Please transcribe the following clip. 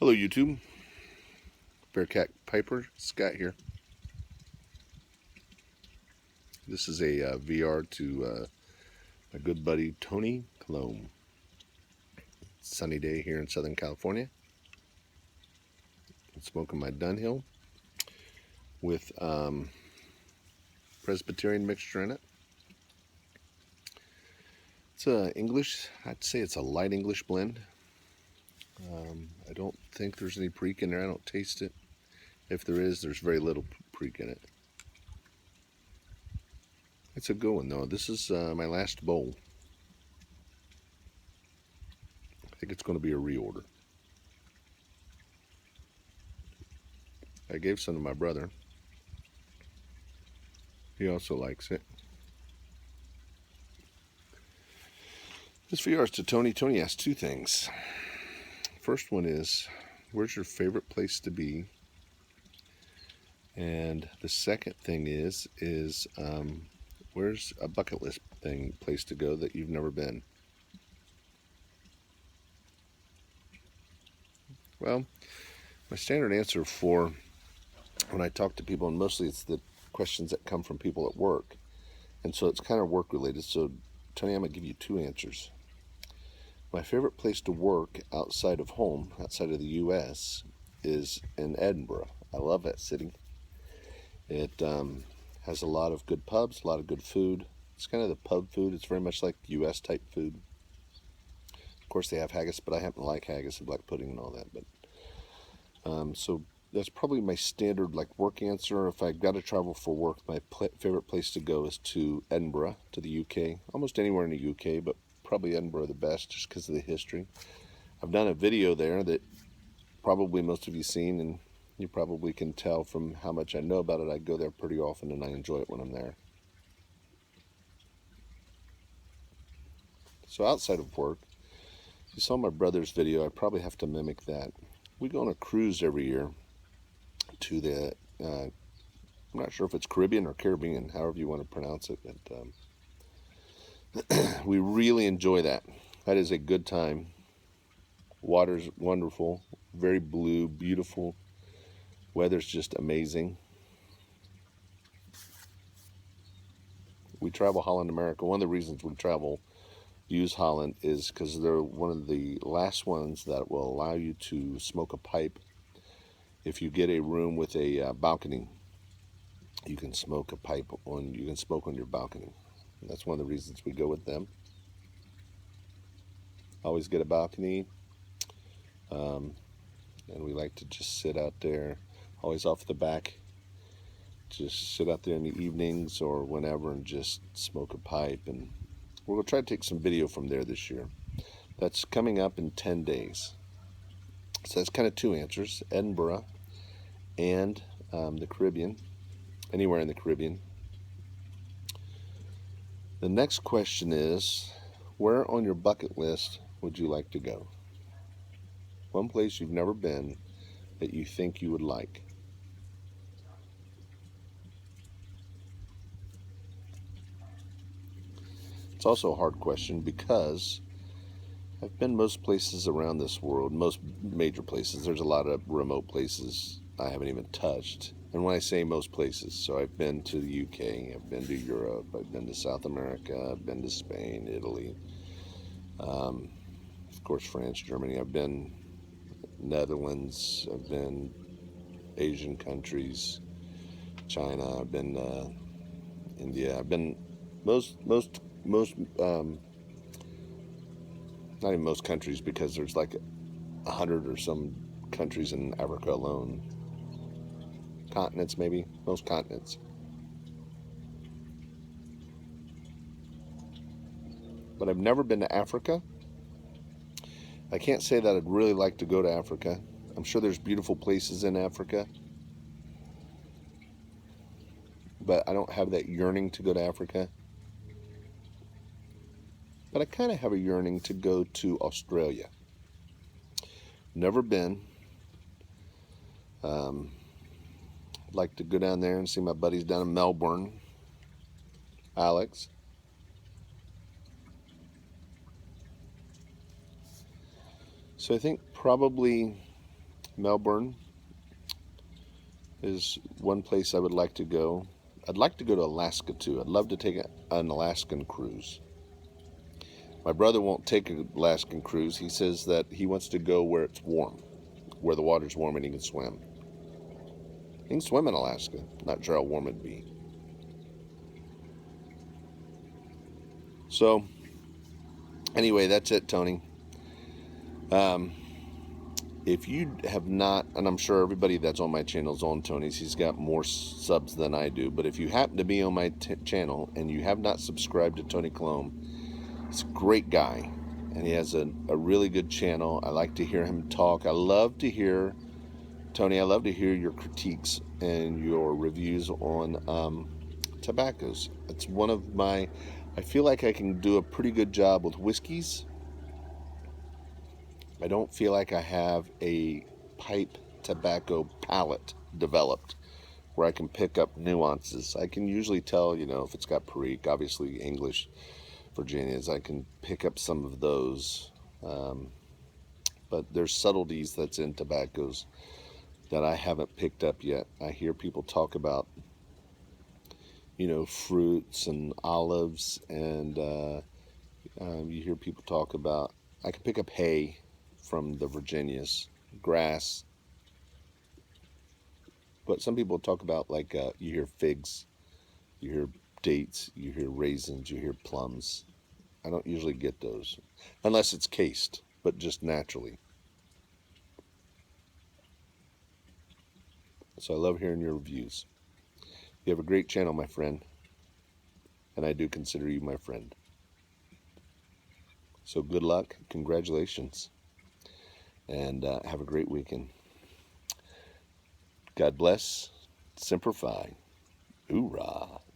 Hello YouTube, Bearcat Piper, Scott here. This is a VR to my good buddy Tony Coulombe. Sunny day here in Southern California. I'm smoking my Dunhill with Presbyterian mixture in it. It's English, I'd say it's a light English blend. I don't think there's any preak in there. I don't taste it. If there is, there's very little preak in it. It's a good one though. This is my last bowl. I think it's going to be a reorder. I gave some to my brother. He also likes it. This VR is to Tony. Tony asked two things. First one is, where's your favorite place to be? And the second thing is where's a bucket list place to go that you've never been? Well, my standard answer for when I talk to people, and mostly it's the questions that come from people at work, and so it's kind of work related. So Tony, I'm going to give you two answers. My favorite place to work outside of home, outside of the U.S., is in Edinburgh. I love that city. It has a lot of good pubs, a lot of good food. It's kind of the pub food. It's very much like U.S. type food. Of course, they have haggis, but I happen to like haggis and black pudding and all that. But so that's probably my standard work answer. If I've got to travel for work, my favorite place to go is to Edinburgh, to the UK. Almost anywhere in the UK, but probably Edinburgh the best just because of the history. I've done a video there that probably most of you seen, and you probably can tell from how much I know about it. I go there pretty often and I enjoy it when I'm there. So outside of work, you saw my brother's video. I probably have to mimic that. We go on a cruise every year to the, I'm not sure if it's Caribbean or Caribbean, however you want to pronounce it, but we really enjoy that. That is a good time. Water's wonderful, very blue, beautiful. Weather's just amazing. We travel Holland, America. One of the reasons we use Holland is because they're one of the last ones that will allow you to smoke a pipe. If you get a room with a balcony, you can smoke on your balcony. And that's one of the reasons we go with them. Always get a balcony, and we like to just sit out there, always off the back. Just sit out there in the evenings or whenever and just smoke a pipe. And we're going to try to take some video from there this year. That's coming up in 10 days. So that's kind of two answers: Edinburgh and the Caribbean, anywhere in the Caribbean. The next question is, where on your bucket list would you like to go? One place you've never been that you think you would like. It's also a hard question because I've been most places around this world, most major places. There's a lot of remote places I haven't even touched. And when I say most places, so I've been to the UK, I've been to Europe, I've been to South America, I've been to Spain, Italy, of course France, Germany. I've been Netherlands, I've been Asian countries, China, I've been India, I've been most not even most countries, because there's like 100 or some countries in Africa alone. Continents, maybe, most continents. But I've never been to Africa. I can't say that I'd really like to go to Africa. I'm sure there's beautiful places in Africa, but I don't have that yearning to go to Africa. But I kind of have a yearning to go to Australia. Never been. I'd like to go down there and see my buddies down in Melbourne. Alex. So I think probably Melbourne is one place I would like to go. I'd like to go to Alaska too. I'd love to take an Alaskan cruise. My brother won't take an Alaskan cruise. He says that he wants to go where it's warm, where the water's warm and he can swim. He can swim in Alaska. Not sure how warm it'd be. So, anyway, that's it, Tony. If you have not, and I'm sure everybody that's on my channel is on Tony's, he's got more subs than I do, but if you happen to be on my channel and you have not subscribed to Tony Coulombe, he's a great guy, and he has a really good channel. I like to hear him talk. I love to hear, Tony, I love to hear your critiques and your reviews on tobaccos. It's one of my, I feel like I can do a pretty good job with whiskeys. I don't feel like I have a pipe tobacco palate developed where I can pick up nuances. I can usually tell, if it's got Perique, obviously English, Virginias, I can pick up some of those. But there's subtleties that's in tobaccos that I haven't picked up yet. I hear people talk about, fruits and olives, and you hear people talk about, I can pick up hay from the Virginias, grass, but some people talk about, like, you hear figs, you hear dates, you hear raisins, you hear plums. I don't usually get those unless it's cased, but just naturally. So I love hearing your reviews. You have a great channel, my friend, and I do consider you my friend. So good luck, congratulations, and have a great weekend. God bless. Semper Fi. Hoorah.